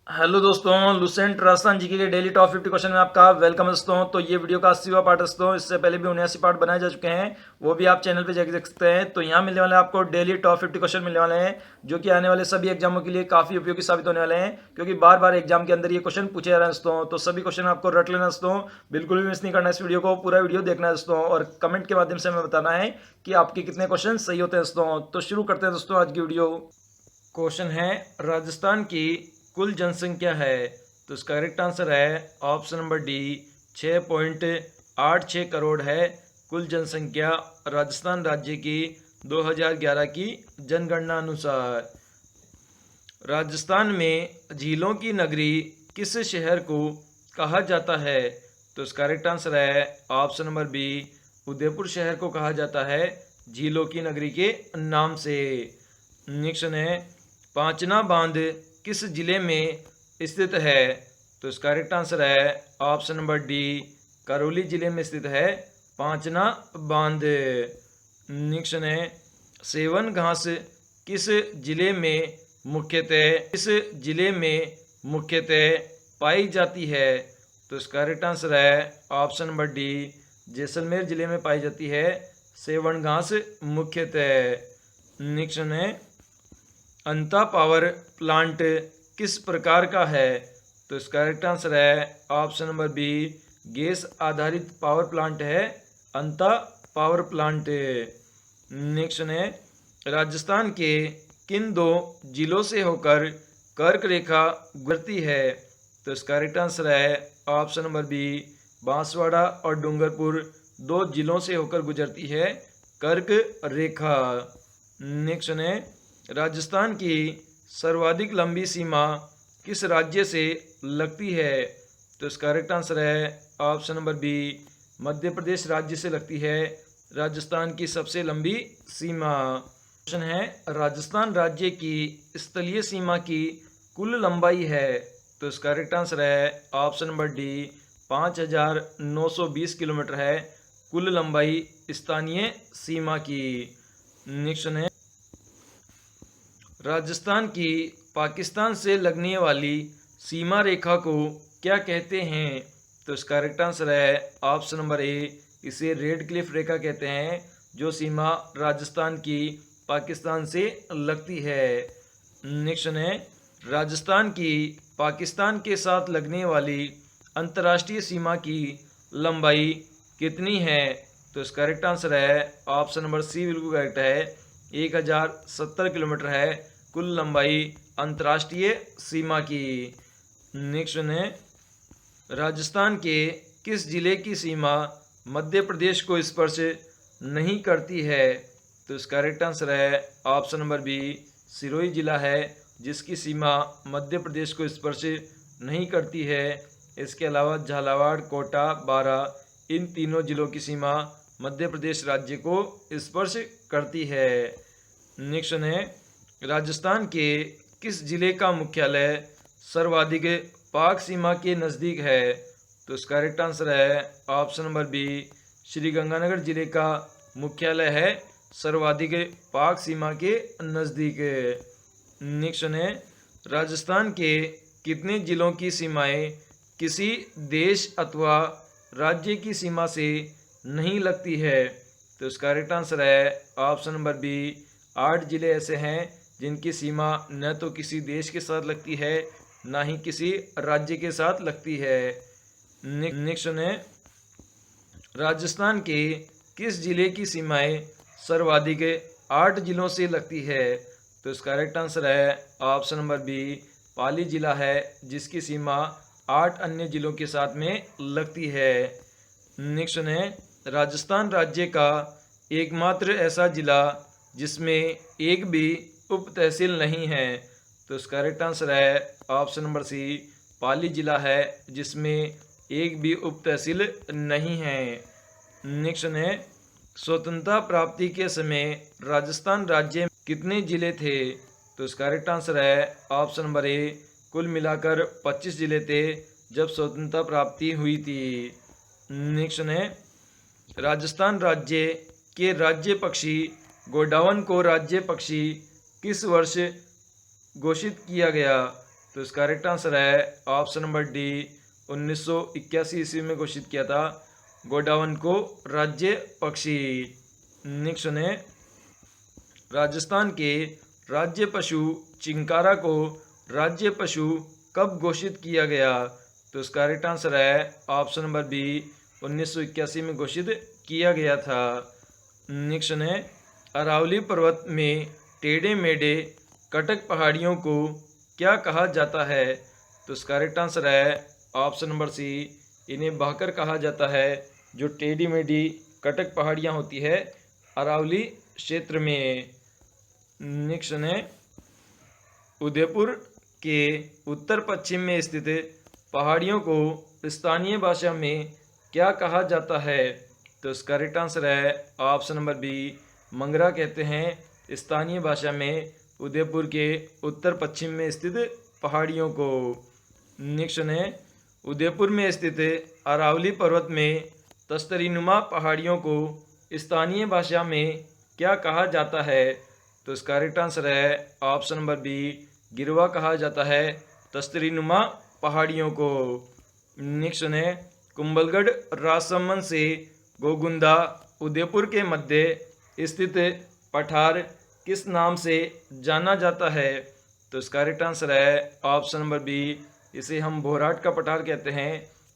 Hello दोस्तों, Lucent Rajasthan GK के daily top 50 question में आपका वेलकम दोस्तों। तो ये वीडियो का 80वां पार्ट दोस्तों। इससे पहले भी 79 पार्ट बनाए जा चुके हैं, वो भी आप चैनल पे जाके देख सकते हैं। तो यहाँ मिलने वाले आपको डेली टॉप 50 क्वेश्चन मिलने वाले हैं, जो कि आने वाले सभी एग्जामों के लिए काफी उपयोगी साबित होने वाले हैं, क्योंकि बार बार एग्जाम के अंदर ये क्वेश्चन पूछे जा रहे हैं दोस्तों। तो सभी क्वेश्चन आपको रट लेना दोस्तों, बिल्कुल भी मिस नहीं करना इस वीडियो को, पूरा वीडियो देखना है दोस्तों, और कमेंट के माध्यम से हमें बताना है कि आपके कितने क्वेश्चन सही होते हैं दोस्तों। तो शुरू करते हैं दोस्तों आज की वीडियो। क्वेश्चन है, राजस्थान की कुल जनसंख्या है। तो इसका करेक्ट आंसर है ऑप्शन नंबर डी, 6.86 करोड़ है कुल जनसंख्या राजस्थान राज्य की 2011 की जनगणना अनुसार। राजस्थान में झीलों की नगरी किस शहर को कहा जाता है? तो इसका करेक्ट आंसर है ऑप्शन नंबर बी, उदयपुर शहर को कहा जाता है झीलों की नगरी के नाम से। नेक्स्ट है, पांचना बांध किस जिले में स्थित है? तो इसका करेक्ट आंसर है ऑप्शन नंबर डी, करौली जिले में स्थित है पांचना बांध। नेक्स्ट है, सेवन घास किस जिले में मुख्यतः पाई जाती है? तो इसका करेक्ट आंसर है ऑप्शन नंबर डी, जैसलमेर जिले में पाई जाती है सेवन घास मुख्यतः। नेक्स्ट है, अंता पावर प्लांट किस प्रकार का है? तो इसका करेक्ट आंसर है ऑप्शन नंबर बी, गैस आधारित पावर प्लांट है अंता पावर प्लांट। नेक्स्ट है, राजस्थान के किन दो जिलों से होकर कर्क रेखा गुजरती है? तो इसका करेक्ट आंसर है ऑप्शन नंबर बी, बांसवाड़ा और डूंगरपुर दो जिलों से होकर गुजरती है कर्क रेखा। नेक्स्ट है, राजस्थान की सर्वाधिक लंबी सीमा किस राज्य से लगती है? तो इसका करेक्ट आंसर है option number B, Madhya Pradesh राज्य से लगती है राजस्थान की सबसे लंबी सीमा। क्वेश्चन है, राजस्थान राज्य की स्थलीय सीमा की कुल लंबाई है। तो इसका करेक्ट आंसर है ऑप्शन नंबर डी, 5,920 किलोमीटर है कुल लंबाई स्थानीय सीमा की। नेक्स्ट है, राजस्थान की पाकिस्तान से लगने वाली सीमा रेखा को क्या कहते हैं? तो इसका करेक्ट आंसर है ऑप्शन नंबर ए, इसे रेड क्लिफ रेखा कहते हैं, जो सीमा राजस्थान की पाकिस्तान से लगती है। नेक्स्ट है, राजस्थान की पाकिस्तान के साथ लगने वाली अंतर्राष्ट्रीय सीमा की लंबाई कितनी है? तो इसका करेक्ट आंसर है ऑप्शन नंबर सी, बिल्कुल करेक्ट है, 1,070 किलोमीटर है कुल लंबाई अंतर्राष्ट्रीय सीमा की। नेक्स्ट है, राजस्थान के किस जिले की सीमा मध्य प्रदेश को स्पर्श नहीं करती है? तो इसका करेक्ट आंसर है ऑप्शन नंबर बी, सिरोही जिला है जिसकी सीमा मध्य प्रदेश को स्पर्श नहीं करती है। इसके अलावा झालावाड़, कोटा, बारा इन तीनों जिलों की सीमा मध्य प्रदेश राज्य को स्पर्श करती है। नेक्स्ट है, राजस्थान के किस जिले का मुख्यालय सर्वाधिक पाक सीमा के नज़दीक है? तो इसका करेक्ट आंसर है option number B, Sri Ganganagar जिले का मुख्यालय है सर्वाधिक पाक सीमा के नज़दीक। नेक्स्ट है, राजस्थान के कितने जिलों की सीमाएं किसी देश अथवा राज्य की सीमा से नहीं लगती है? तो इसका करेक्ट आंसर है ऑप्शन नंबर बी, 8 जिले ऐसे हैं जिनकी सीमा न तो किसी देश के साथ लगती है ना ही किसी राज्य के साथ लगती है। नेक्स्ट है, राजस्थान के किस जिले की सीमाएं सर्वाधिक 8 जिलों से लगती है? तो इसका करेक्ट आंसर है ऑप्शन नंबर बी, पाली जिला है जिसकी सीमा 8 अन्य जिलों के साथ में लगती है। नेक्स्ट है, राजस्थान राज्य का एकमात्र ऐसा जिला जिसमें एक भी उप तहसील नहीं है। तो इसका करेक्ट आंसर है ऑप्शन नंबर सी, पाली जिला है जिसमें एक भी उप तहसील नहीं है। नेक्स्ट है, स्वतंत्रता प्राप्ति के समय राजस्थान राज्य में कितने जिले थे? तो इसका करेक्ट आंसर है ऑप्शन नंबर ए, कुल मिलाकर 25 जिले थे जब स्वतंत्रता प्राप्ति हुई थी। नेक्स्ट है, राजस्थान राज्य के राज्य पक्षी गोडावन को राज्य पक्षी किस वर्ष घोषित किया गया? तो इसका करेक्ट आंसर है ऑप्शन नंबर डी, 1981 ईस्वी में घोषित किया था गोडावन को राज्य पक्षी। नेक्स्ट सुने, राजस्थान के राज्य पशु चिंकारा को राज्य पशु कब घोषित किया गया? तो इसका करेक्ट आंसर है ऑप्शन नंबर बी, 1981 में घोषित किया गया था। नेक्स्ट सुने, अरावली पर्वत में टेढ़े मेढ़े कटक पहाड़ियों को क्या कहा जाता है? तो इसका करेक्ट आंसर है ऑप्शन नंबर सी, इन्हें भाकर कहा जाता है। जो टेढ़ी मेढ़ी कटक पहाड़ियाँ होती है अरावली क्षेत्र में। नेक्स्ट है, उदयपुर के उत्तर पश्चिम में स्थित पहाड़ियों को स्थानीय भाषा में क्या कहा जाता है? तो इसका करेक्ट आंसर है ऑप्शन नंबर बी, मंगरा कहते हैं स्थानीय भाषा में उदयपुर के उत्तर पश्चिम में स्थित पहाड़ियों को। नेक्स्ट है, उदयपुर में स्थित अरावली पर्वत में तस्तरीनुमा पहाड़ियों को स्थानीय भाषा में क्या कहा जाता है? तो इसका करेक्ट आंसर है ऑप्शन नंबर बी, गिरवा कहा जाता है तस्तरीनुमा पहाड़ियों को। नेक्स्ट है, कुंभलगढ़ राजसमंद से गोगुंदा उदयपुर के मध्य स्थित पठार किस नाम से जाना जाता है? तो इसका करेक्ट आंसर है ऑप्शन नंबर बी, इसे हम भोराट का पठार कहते हैं।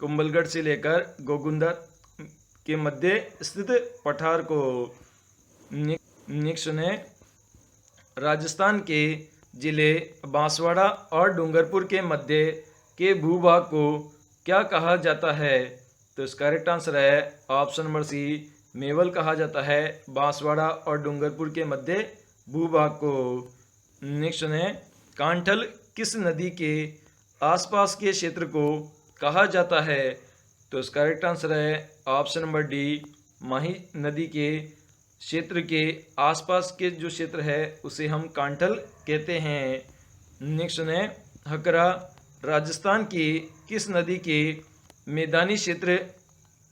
कुंभलगढ़ से लेकर गोगुंदा के मध्य स्थित पठार को। नेक्स्ट है, राजस्थान के जिले बांसवाड़ा और डूंगरपुर के मध्य के भूभाग को क्या कहा जाता है? तो इसका करेक्ट आंसर है ऑप्शन नंबर सी, मेवल कहा जाता है बांसवाड़ा और डूंगरपुर के मध्य भूभाग को। नेक्स्ट है, कांठल किस नदी के आसपास के क्षेत्र को कहा जाता है? तो इसका करेक्ट आंसर है ऑप्शन नंबर डी, माही नदी के क्षेत्र के आसपास के जो क्षेत्र है उसे हम कांठल कहते हैं। नेक्स्ट है, हकरा राजस्थान की किस नदी के मैदानी क्षेत्र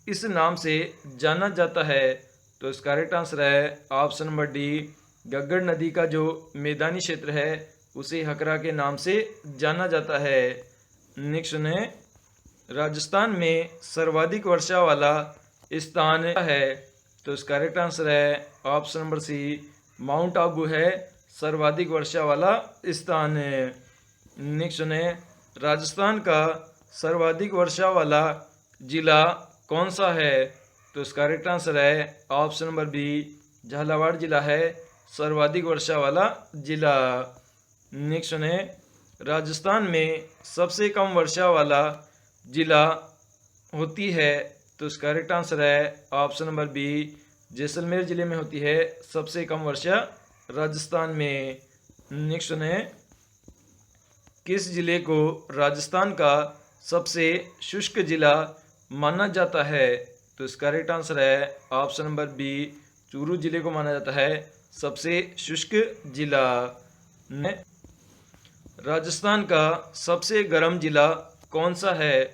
इस नाम से जाना जाता है? तो इसका करेक्ट आंसर है ऑप्शन नंबर डी, गग्गड़ नदी का जो मैदानी क्षेत्र है उसे हकरा के नाम से जाना जाता है। नेक्स्ट है, राजस्थान में सर्वाधिक वर्षा वाला स्थान है? तो इसका करेक्ट आंसर है option number C, mount Abu है सर्वाधिक वर्षा वाला स्थान। नेक्स्ट है, राजस्थान का सर्वाधिक वर्षा वाला जिला कौन सा है? तो इसका करेक्ट आंसर है ऑप्शन नंबर बी, झालावाड़ जिला है सर्वाधिक वर्षा वाला जिला। नेक्स्ट है, राजस्थान में सबसे कम वर्षा वाला जिला होती है? तो इसका करेक्ट आंसर है ऑप्शन नंबर बी, जैसलमेर जिले में होती है सबसे कम वर्षा राजस्थान में। नेक्स्ट है, किस जिले को राजस्थान का सबसे शुष्क जिला माना जाता है? तो इसका करेक्ट आंसर है ऑप्शन नंबर बी, चूरू जिले को माना जाता है सबसे शुष्क जिला। राजस्थान का सबसे गर्म जिला कौन सा है?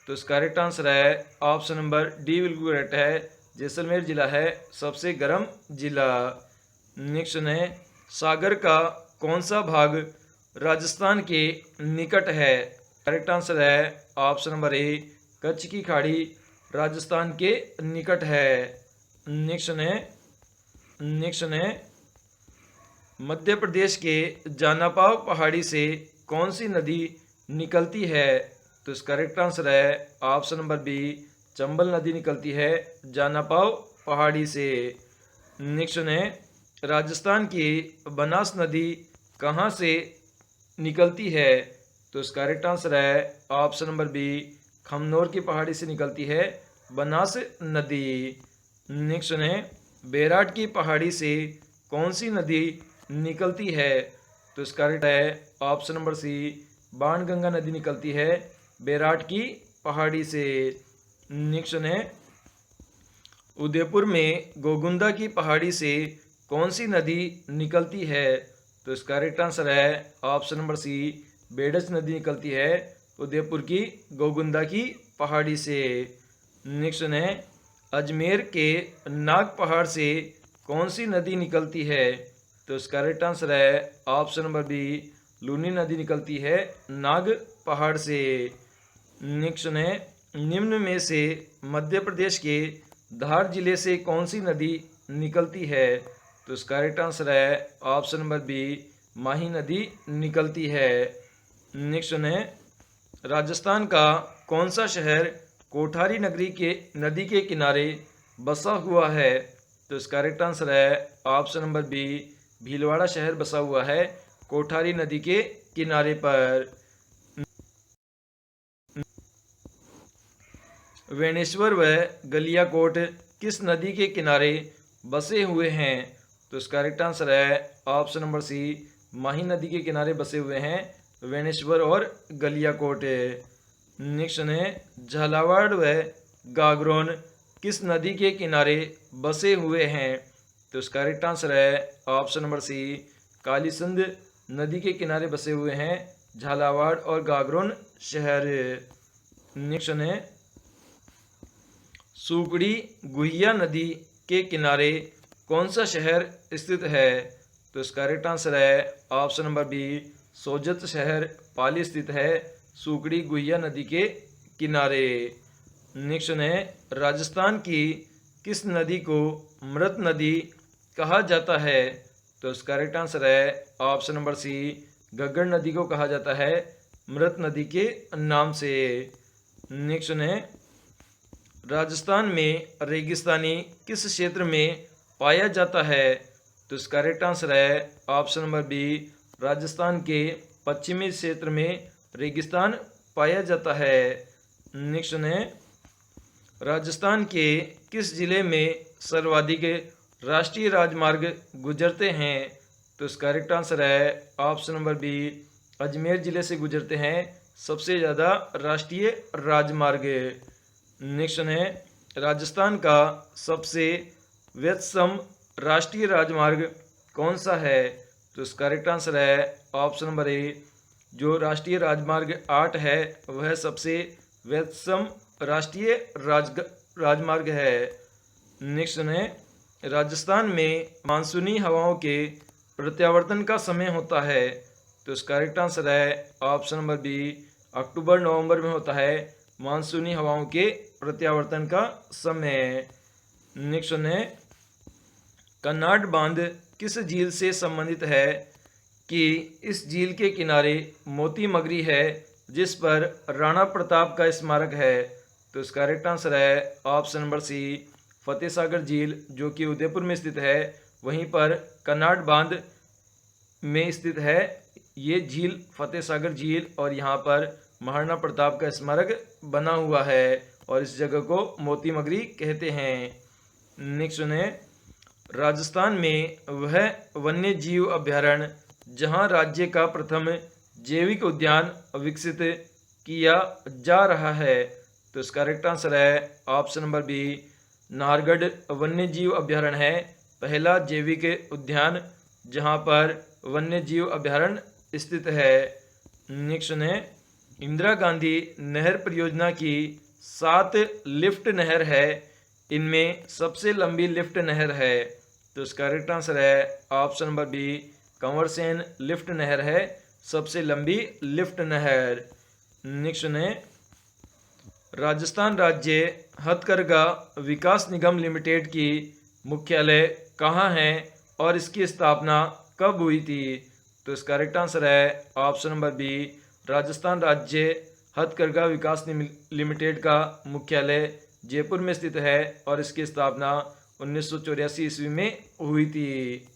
तो इसका करेक्ट आंसर है ऑप्शन नंबर डी, बिल्कुल करेक्ट है, जैसलमेर जिला है सबसे गर्म जिला। नेक्स्ट है, सागर का कौन सा भाग राजस्थान के निकट है? करेक्ट आंसर है ऑप्शन नंबर ए, कच्छ की खाड़ी राजस्थान के निकट है। नेक्स्ट है, मध्य प्रदेश के जानापाव पहाड़ी से कौन सी नदी निकलती है? तो इसका करेक्ट आंसर है ऑप्शन नंबर बी, चंबल नदी निकलती है जानापाव पहाड़ी से। नेक्स्ट है, राजस्थान की बनास नदी कहाँ से निकलती है? तो इसका करेक्ट आंसर है ऑप्शन नंबर बी, खमनोर की पहाड़ी से निकलती है बनास नदी। नेक्स्ट है, बैराट की पहाड़ी से कौन सी नदी निकलती है? तो इसका करेक्ट है ऑप्शन नंबर सी, बाणगंगा नदी निकलती है बैराट की पहाड़ी से। नेक्स्ट है, उदयपुर में गोगुंदा की पहाड़ी से कौन सी नदी निकलती है? तो इसका करेक्ट आंसर है ऑप्शन नंबर सी, बेडस नदी निकलती है उदयपुर की गोगुंदा की पहाड़ी से। नेक्स्ट है, अजमेर के नाग पहाड़ से कौन सी नदी निकलती है? तो इसका करेक्ट आंसर है ऑप्शन नंबर बी, लूनी नदी निकलती है नाग पहाड़ से। नेक्स्ट है, निम्न में से मध्य प्रदेश के धार जिले से कौन सी नदी निकलती है? तो इसका करेक्ट आंसर है ऑप्शन नंबर बी, माही नदी निकलती है। नेक्स्ट है, राजस्थान का कौन सा शहर कोठारी नदी के किनारे बसा हुआ है? तो इसका करेक्ट आंसर है ऑप्शन नंबर बी, भीलवाड़ा शहर बसा हुआ है कोठारी नदी के किनारे पर। वेणेश्वर व गलियाकोट किस नदी के किनारे बसे हुए हैं? तो इसका करेक्ट आंसर है ऑप्शन नंबर सी, माही नदी के किनारे बसे हुए हैं वेणेश्वर और गलियाकोट। नेक्स्ट है, झालावाड़ व गागरोन किस नदी के किनारे बसे हुए हैं? तो इसका करेक्ट आंसर है ऑप्शन नंबर सी, कालीसिंध नदी के किनारे बसे हुए हैं झालावाड़ और गागरोन शहर। नेक्स्ट है, सुकड़ी गुहिया नदी के किनारे कौन सा शहर स्थित है? तो इसका करेक्ट आंसर है ऑप्शन नंबर बी, सोजत शहर पाली स्थित है सुकड़ी गुहिया नदी के किनारे। नेक्स्ट है, राजस्थान की किस नदी को मृत नदी कहा जाता है? तो इसका करेक्ट आंसर है ऑप्शन नंबर सी, घग्गर नदी को कहा जाता है मृत नदी के नाम से। नेक्स्ट है, राजस्थान में रेगिस्तानी किस क्षेत्र में पाया जाता है? तो इसका करेक्ट आंसर है ऑप्शन नंबर बी, राजस्थान के पश्चिमी क्षेत्र में रेगिस्तान पाया जाता है। नेक्स्ट है, राजस्थान के किस जिले में सर्वाधिक राष्ट्रीय राजमार्ग गुजरते हैं? तो इसका करेक्ट आंसर है ऑप्शन नंबर बी, अजमेर जिले से गुजरते हैं सबसे ज़्यादा राष्ट्रीय राजमार्ग। नेक्स्ट है, राजस्थान का सबसे व्यस्तम राष्ट्रीय राजमार्ग कौन सा है? तो इसका करेक्ट आंसर है ऑप्शन नंबर ए, जो राष्ट्रीय राजमार्ग 8 है वह सबसे व्यस्तम राष्ट्रीय राजमार्ग है। नेक्स्ट है, राजस्थान में मानसूनी हवाओं के प्रत्यावर्तन का समय होता है। तो इसका करेक्ट आंसर है ऑप्शन नंबर बी, अक्टूबर नवंबर में होता है मानसूनी हवाओं के प्रत्यावर्तन का समय। नेक्स्ट है, कन्नाड बांध किस झील से संबंधित है कि इस झील के किनारे मोती मगरी है जिस पर राणा प्रताप का स्मारक है? तो इसका करेक्ट आंसर है ऑप्शन नंबर सी, फतेह सागर झील जो कि उदयपुर में स्थित है वहीं पर कन्नाड बांध में स्थित है ये झील फतेह सागर झील, और यहाँ पर महाराणा प्रताप का स्मारक बना हुआ है और इस जगह को मोती मगरी कहते हैं। नेक्स्ट है, राजस्थान में वह वन्य जीव अभ्यारण्य जहां राज्य का प्रथम जैविक उद्यान विकसित किया जा रहा है? तो इसका करेक्ट आंसर है ऑप्शन नंबर बी, नाहरगढ़ वन्य जीव अभ्यारण्य है पहला जैविक उद्यान जहां पर वन्य जीव अभ्यारण्य स्थित है। नेक्स्ट है, इंदिरा गांधी नहर परियोजना की 7 लिफ्ट नहर है, इनमें सबसे लंबी लिफ्ट नहर है? तो इसका करेक्ट आंसर है ऑप्शन नंबर बी, कंवरसेन लिफ्ट नहर है सबसे लंबी लिफ्ट नहर। नेक्स्ट है, राजस्थान राज्य हथकरघा विकास निगम लिमिटेड की मुख्यालय कहाँ है और इसकी स्थापना कब हुई थी? तो इसका करेक्ट आंसर है ऑप्शन नंबर बी, राजस्थान राज्य हथकरघा विकास लिमिटेड का मुख्यालय जयपुर में स्थित है और इसकी स्थापना 1984 ईस्वी में हुई थी।